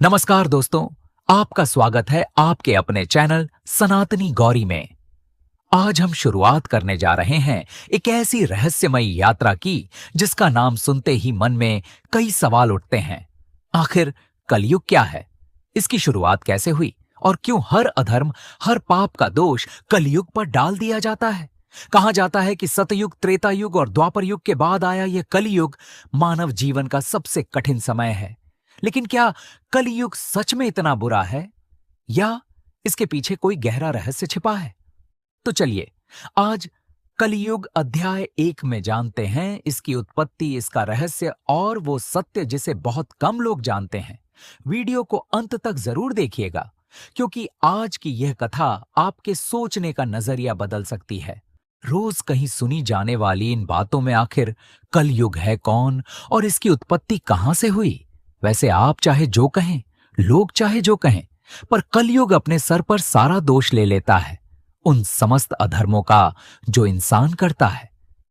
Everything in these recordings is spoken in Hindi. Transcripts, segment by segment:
नमस्कार दोस्तों, आपका स्वागत है आपके अपने चैनल सनातनी गौरी में। आज हम शुरुआत करने जा रहे हैं एक ऐसी रहस्यमयी यात्रा की जिसका नाम सुनते ही मन में कई सवाल उठते हैं। आखिर कलयुग क्या है? इसकी शुरुआत कैसे हुई और क्यों हर अधर्म, हर पाप का दोष कलयुग पर डाल दिया जाता है? कहा जाता है कि सतयुग, त्रेता युग और द्वापर युग के बाद आया यह कलयुग मानव जीवन का सबसे कठिन समय है। लेकिन क्या कलयुग सच में इतना बुरा है या इसके पीछे कोई गहरा रहस्य छिपा है? तो चलिए आज कलयुग अध्याय 1 में जानते हैं इसकी उत्पत्ति, इसका रहस्य और वो सत्य जिसे बहुत कम लोग जानते हैं। वीडियो को अंत तक जरूर देखिएगा क्योंकि आज की यह कथा आपके सोचने का नजरिया बदल सकती है। रोज कहीं सुनी जाने वाली इन बातों में आखिर कलयुग है कौन और इसकी उत्पत्ति कहां से हुई? वैसे आप चाहे जो कहें, लोग चाहे जो कहें, पर कलयुग अपने सर पर सारा दोष ले लेता है उन समस्त अधर्मों का जो इंसान करता है।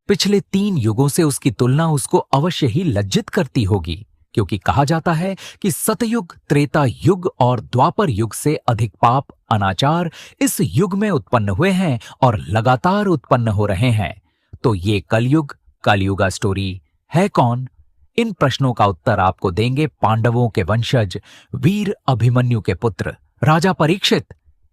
पिछले 3 युगों से उसकी तुलना उसको अवश्य ही लज्जित करती होगी, क्योंकि कहा जाता है कि सतयुग, त्रेता युग और द्वापर युग से अधिक पाप, अनाचार इस युग में उत्पन्न हुए हैं और लगातार उत्पन्न हो रहे हैं। तो ये कलयुग, कलयुगा स्टोरी है कौन? इन प्रश्नों का उत्तर आपको देंगे पांडवों के वंशज, वीर अभिमन्यु के पुत्र राजा परीक्षित।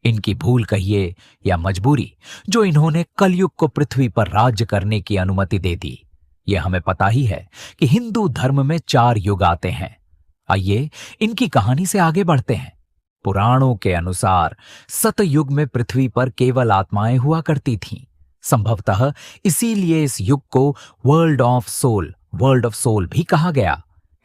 इनकी भूल कहिए या मजबूरी, जो इन्होंने कलयुग को पृथ्वी पर राज्य करने की अनुमति दे दी। यह हमें पता ही है कि हिंदू धर्म में 4 युग आते हैं। आइए इनकी कहानी से आगे बढ़ते हैं। पुराणों के अनुसार सतयुग में पृथ्वी पर केवल आत्माएं हुआ करती थीं। संभवतः इसीलिए इस युग को वर्ल्ड ऑफ सोल भी कहा गया।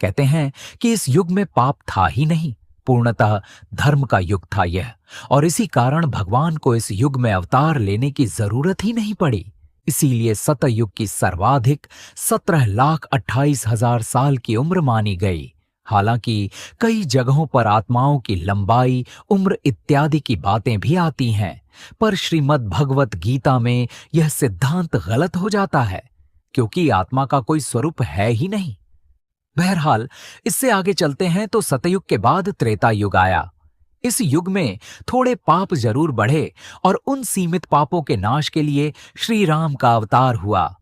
कहते हैं कि इस युग में पाप था ही नहीं, पूर्णतः धर्म का युग था यह, और इसी कारण भगवान को इस युग में अवतार लेने की जरूरत ही नहीं पड़ी। इसीलिए सतयुग की सर्वाधिक 17,28,000 साल की उम्र मानी गई। हालांकि कई जगहों पर आत्माओं की लंबाई, उम्र इत्यादि की बातें भी आती हैं, पर श्रीमद् भगवत गीता में यह सिद्धांत गलत हो जाता है, क्योंकि आत्मा का कोई स्वरूप है ही नहीं। बहरहाल इससे आगे चलते हैं तो सतयुग के बाद त्रेता युग आया। इस युग में थोड़े पाप जरूर बढ़े और उन सीमित पापों के नाश के लिए श्री राम का अवतार हुआ।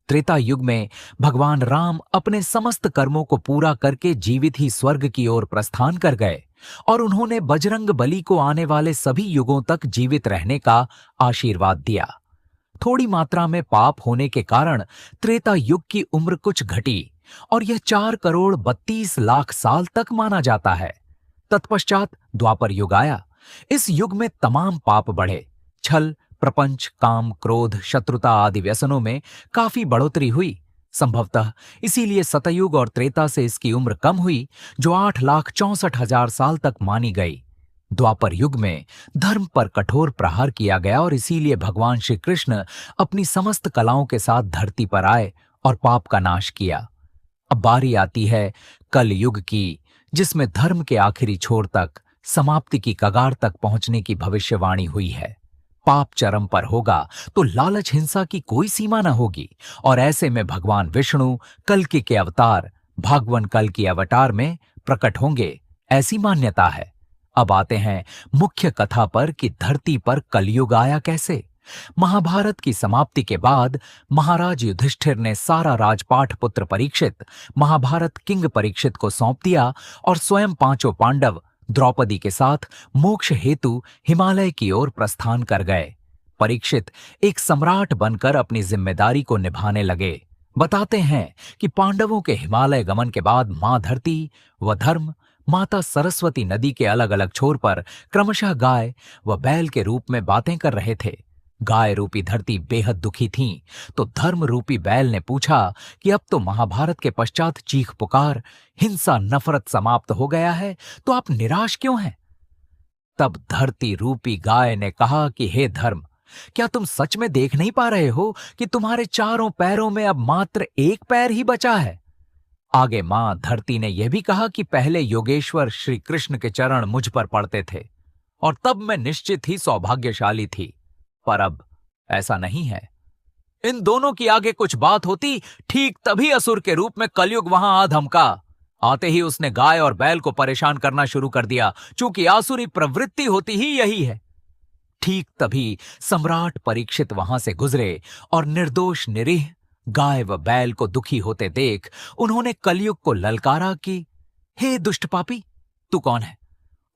त्रेता युग में भगवान राम अपने समस्त कर्मों को पूरा करके जीवित ही स्वर्ग की ओर प्रस्थान कर गए और उन्होंने बजरंग बली को आने वाले सभी युगों तक जीवित रहने का आशीर्वाद दिया। थोड़ी मात्रा में पाप होने के कारण त्रेता युग की उम्र कुछ घटी और यह 4,32,00,000 साल तक माना जाता है। तत्पश्चात द्वापर युग आया। इस युग में तमाम पाप बढ़े। छल, प्रपंच, काम, क्रोध, शत्रुता आदि व्यसनों में काफी बढ़ोतरी हुई। संभवतः इसीलिए सतयुग और त्रेता से इसकी उम्र कम हुई, जो 8,64,000 साल तक मानी गई। द्वापर युग में धर्म पर कठोर प्रहार किया गया और इसीलिए भगवान श्री कृष्ण अपनी समस्त कलाओं के साथ धरती पर आए और पाप का नाश किया। अब बारी आती है कल युग की, जिसमें धर्म के आखिरी छोर तक, समाप्ति की कगार तक पहुंचने की भविष्यवाणी हुई है। पाप चरम पर होगा तो लालच, हिंसा की कोई सीमा न होगी और ऐसे में भगवान विष्णु कल्कि के अवतार भागवन कल की अवतार में प्रकट होंगे, ऐसी मान्यता है। अब आते हैं मुख्य कथा पर कि धरती पर कलयुग आया कैसे। महाभारत की समाप्ति के बाद महाराज युधिष्ठिर ने सारा राजपाट पुत्र परीक्षित, महाभारत किंग परीक्षित को सौंप दिया और स्वयं 5 पांडव द्रौपदी के साथ मोक्ष हेतु हिमालय की ओर प्रस्थान कर गए। परीक्षित एक सम्राट बनकर अपनी जिम्मेदारी को निभाने लगे। बताते हैं कि पांडवों के हिमालय गमन के बाद मां धरती व धर्म, माता सरस्वती नदी के अलग अलग छोर पर क्रमशः गाय व बैल के रूप में बातें कर रहे थे। गाय रूपी धरती बेहद दुखी थी, तो धर्म रूपी बैल ने पूछा कि अब तो महाभारत के पश्चात चीख पुकार, हिंसा, नफरत समाप्त हो गया है, तो आप निराश क्यों हैं? तब धरती रूपी गाय ने कहा कि हे धर्म, क्या तुम सच में देख नहीं पा रहे हो कि तुम्हारे चारों पैरों में अब मात्र एक पैर ही बचा है? आगे मां धरती ने यह भी कहा कि पहले योगेश्वर श्री कृष्ण के चरण मुझ पर पड़ते थे और तब मैं निश्चित ही सौभाग्यशाली थी, पर अब ऐसा नहीं है। इन दोनों की आगे कुछ बात होती, ठीक तभी असुर के रूप में कलयुग वहां आ धमका। आते ही उसने गाय और बैल को परेशान करना शुरू कर दिया, चूंकि आसुरी प्रवृत्ति होती ही यही है। ठीक तभी सम्राट परीक्षित वहां से गुजरे और निर्दोष निरीह गाय व बैल को दुखी होते देख उन्होंने कलयुग को ललकारा कि हे दुष्ट पापी, तू कौन है?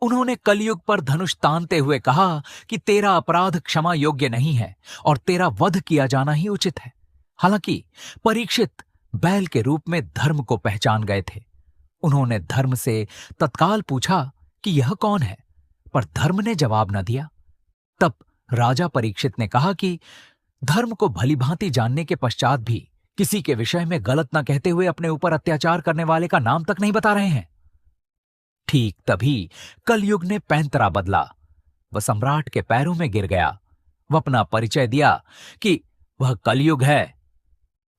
उन्होंने कलयुग पर धनुष तानते हुए कहा कि तेरा अपराध क्षमा योग्य नहीं है और तेरा वध किया जाना ही उचित है। हालांकि परीक्षित बैल के रूप में धर्म को पहचान गए थे। उन्होंने धर्म से तत्काल पूछा कि यह कौन है, पर धर्म ने जवाब न दिया। तब राजा परीक्षित ने कहा कि धर्म को भलीभांति जानने के पश्चात भी किसी के विषय में गलत न कहते हुए अपने ऊपर अत्याचार करने वाले का नाम तक नहीं बता रहे हैं। ठीक तभी कलयुग ने पैंतरा बदला। वह सम्राट के पैरों में गिर गया। वह अपना परिचय दिया कि वह कलयुग है।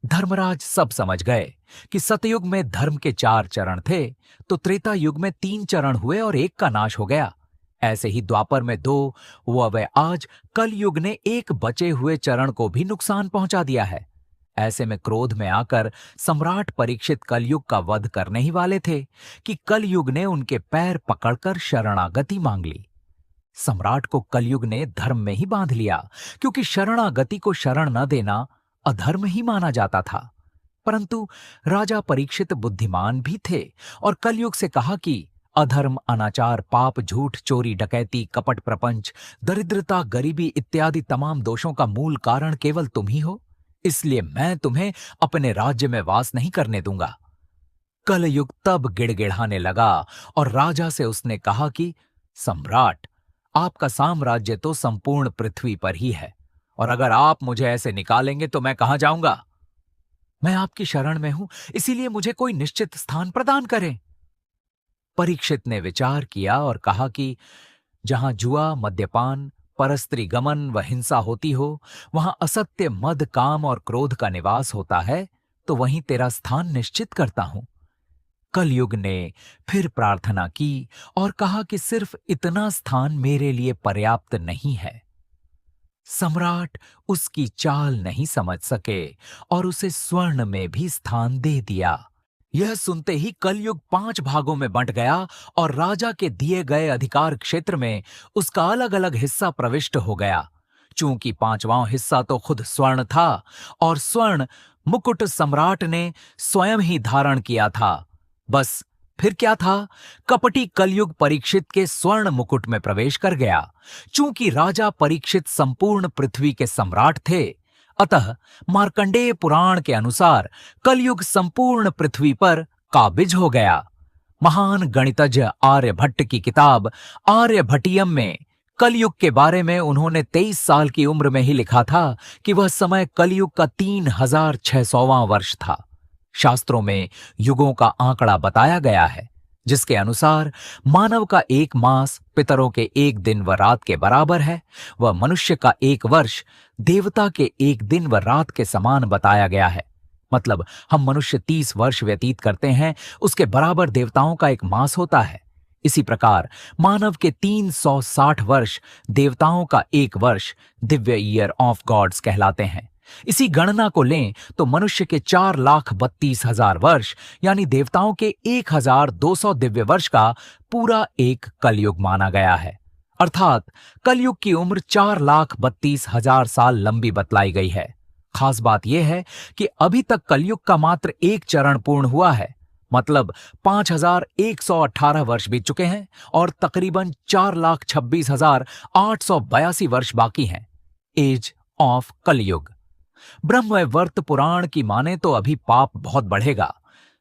धर्मराज सब समझ गए कि सतयुग में धर्म के 4 चरण थे, तो त्रेता युग में 3 चरण हुए और एक का नाश हो गया। ऐसे ही द्वापर में 2 व आज कलयुग ने एक बचे हुए चरण को भी नुकसान पहुंचा दिया है। ऐसे में क्रोध में आकर सम्राट परीक्षित कलयुग का वध करने ही वाले थे कि कलयुग ने उनके पैर पकड़कर शरणागति मांग ली। सम्राट को कलयुग ने धर्म में ही बांध लिया, क्योंकि शरणागति को शरण न देना अधर्म ही माना जाता था। परंतु राजा परीक्षित बुद्धिमान भी थे और कलयुग से कहा कि अधर्म, अनाचार, पाप, झूठ, चोरी, डकैती, कपट, प्रपंच, दरिद्रता, गरीबी इत्यादि तमाम दोषों का मूल कारण केवल तुम ही हो, इसलिए मैं तुम्हें अपने राज्य में वास नहीं करने दूंगा। कलयुग तब गिड़गिड़ाने लगा और राजा से उसने कहा कि सम्राट, आपका साम्राज्य तो संपूर्ण पृथ्वी पर ही है, और अगर आप मुझे ऐसे निकालेंगे तो मैं कहां जाऊंगा? मैं आपकी शरण में हूं, इसीलिए मुझे कोई निश्चित स्थान प्रदान करें। परीक्षित ने विचार किया और कहा कि जहां जुआ, मद्यपान, परस्त्री गमन व हिंसा होती हो, वहां असत्य, मद, काम और क्रोध का निवास होता है, तो वहीं तेरा स्थान निश्चित करता हूं। कलयुग ने फिर प्रार्थना की और कहा कि सिर्फ इतना स्थान मेरे लिए पर्याप्त नहीं है। सम्राट उसकी चाल नहीं समझ सके और उसे स्वर्ण में भी स्थान दे दिया। यह सुनते ही कलयुग 5 भागों में बंट गया और राजा के दिए गए अधिकार क्षेत्र में उसका अलग अलग हिस्सा प्रविष्ट हो गया। चूंकि 5वां हिस्सा तो खुद स्वर्ण था और स्वर्ण मुकुट सम्राट ने स्वयं ही धारण किया था। बस फिर क्या था, कपटी कलयुग परीक्षित के स्वर्ण मुकुट में प्रवेश कर गया। चूंकि राजा परीक्षित संपूर्ण पृथ्वी के सम्राट थे, अतः मार्कंडेय पुराण के अनुसार कलयुग संपूर्ण पृथ्वी पर काबिज हो गया। महान गणितज्ञ आर्यभट्ट की किताब आर्यभट्टियम में कलयुग के बारे में उन्होंने 23 साल की उम्र में ही लिखा था कि वह समय कलयुग का 3600वां वर्ष था। शास्त्रों में युगों का आंकड़ा बताया गया है, जिसके अनुसार मानव का 1 मास पितरों के 1 दिन व रात के बराबर है, व मनुष्य का 1 वर्ष देवता के 1 दिन व रात के समान बताया गया है। मतलब हम मनुष्य 30 वर्ष व्यतीत करते हैं, उसके बराबर देवताओं का 1 मास होता है। इसी प्रकार मानव के 360 वर्ष देवताओं का 1 वर्ष दिव्य ईयर ऑफ गॉड्स कहलाते हैं। इसी गणना को लें तो मनुष्य के 4,32,000 वर्ष यानी देवताओं के 1,200 दिव्य वर्ष का पूरा एक कलयुग माना गया है। अर्थात कलयुग की उम्र 4,32,000 साल लंबी बतलाई गई है। खास बात यह है कि अभी तक कलयुग का मात्र 1 चरण पूर्ण हुआ है, मतलब 5,118 वर्ष बीत चुके हैं और तकरीबन 4,26,882 वर्ष बाकी हैं। एज ऑफ कलयुग। ब्रह्मवैवर्त पुराण की माने तो अभी पाप बहुत बढ़ेगा।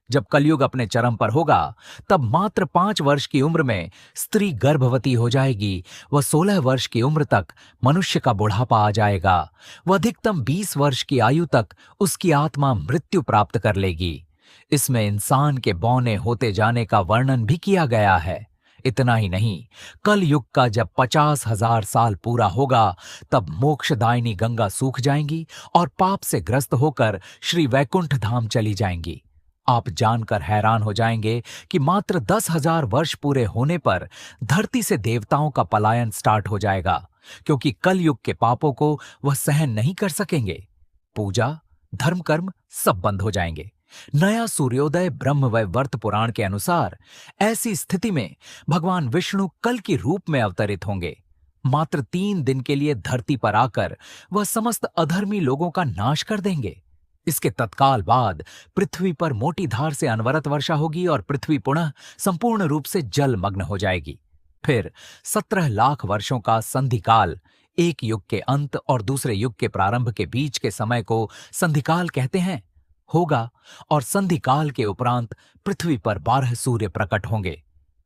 जब कलयुग अपने चरम पर होगा, तब मात्र 5 वर्ष की उम्र में स्त्री गर्भवती हो जाएगी। वह 16 वर्ष की उम्र तक मनुष्य का बुढ़ापा आ जाएगा। वह अधिकतम 20 वर्ष की आयु तक उसकी आत्मा मृत्यु प्राप्त कर लेगी। इसमें इंसान के बौने होते जाने का वर्णन भी किया गया है। इतना ही नहीं, कल युग का जब 50,000 साल पूरा होगा, तब मोक्षदायिनी गंगा सूख जाएंगी और पाप से ग्रस्त होकर श्री वैकुंठ धाम चली जाएंगी। आप जानकर हैरान हो जाएंगे कि मात्र 10,000 वर्ष पूरे होने पर धरती से देवताओं का पलायन स्टार्ट हो जाएगा, क्योंकि कल युग के पापों को वह सहन नहीं कर सकेंगे। पूजा, धर्म, कर्म सब बंद हो जाएंगे। नया सूर्योदय ब्रह्म वैवर्त पुराण के अनुसार ऐसी स्थिति में भगवान विष्णु कल की रूप में अवतरित होंगे। मात्र 3 दिन के लिए धरती पर आकर वह समस्त अधर्मी लोगों का नाश कर देंगे। इसके तत्काल बाद पृथ्वी पर मोटी धार से अनवरत वर्षा होगी और पृथ्वी पुनः संपूर्ण रूप से जलमग्न हो जाएगी। फिर 17 लाख वर्षों का संधिकाल, एक युग के अंत और दूसरे युग के प्रारंभ के बीच के समय को संधिकाल कहते हैं, होगा और संधिकाल के उपरांत पृथ्वी पर 12 सूर्य प्रकट होंगे।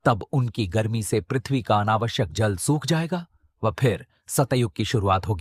तब उनकी गर्मी से पृथ्वी का अनावश्यक जल सूख जाएगा व फिर सतयुग की शुरुआत होगी।